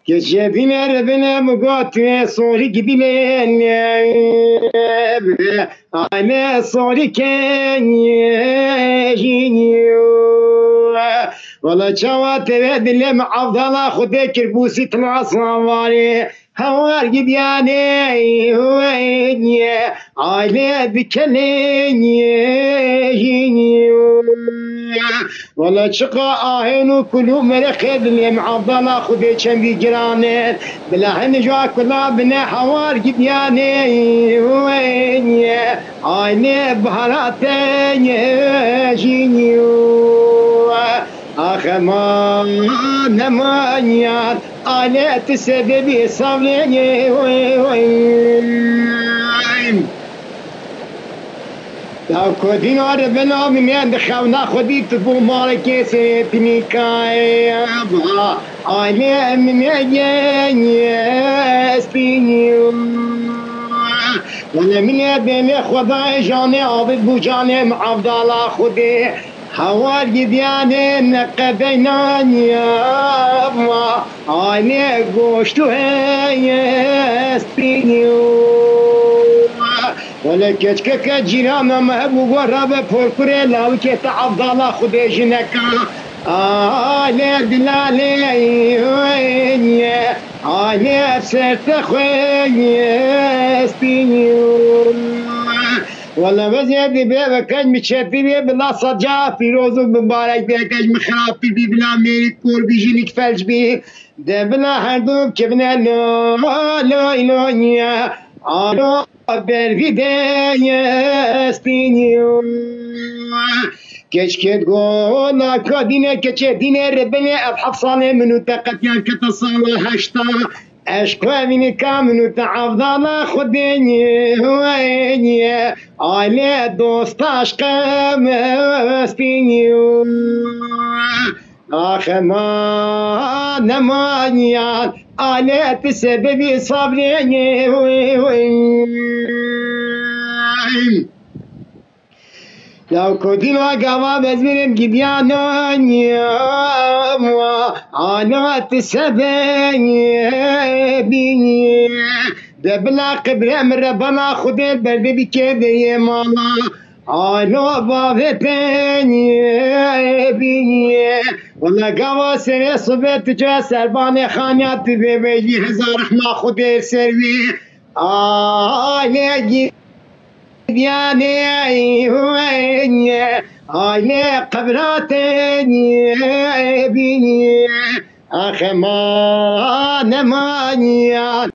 Geçedin erbine mugatve sori gidilen Aile sori kenye Valla çava teve dilem avdala xude kirbusi tlasan vari Havar gidyane aile dikenye ولا شقا آهن وكلو مرخد اللي معضلة خذي كم بجرانين بلا هنجوا كلا بنا حوار جبياني وين عيني بهاراتين جينيو آخ ما نمانيان آلات سببي صبريني وين لو كودين عربنا من يدخلنا خدي تبو مالك سيتني كايبها أنا من يستيني ولا من يدني خدا جاني عبد بو جاني عبد الله خدي حوار جدياني نقبيناني أنا قوشتو هي يستيني ولا كتك جيران ما ابو قرب فوركري لو كت عبد الله خدي جنكا لا دلالي وين على سرت خويا سبينيو ولا بزيد بيه كاج مشتي بلا صجا فيروز مبارك بيه كاج مخراب بي بلا ميري كور بيجينيك فلج بي دبلا هردوم كبنا لا لا برفیده استینیو کشکت گونا کدینه کچه دینه ربنه اب ساله منو تقتیان کتا ساله هشتا عشق وینی کامنو تعفضالا خودینی وینی آله دوست عشقم استینیو آخ ما نمانیان آلات سببي صبريني لو كنتين وقوا بزمنم جبياناني آلات سببي دبلا قبر امر ربنا خد البرد بكبري مالا آلو بافتني والله قوا سري صبت جا سرباني خانيات بيجي هزار رحمة خدي سروي آلي جيبياني آلي قبراتني بيني أخي ما نمانيان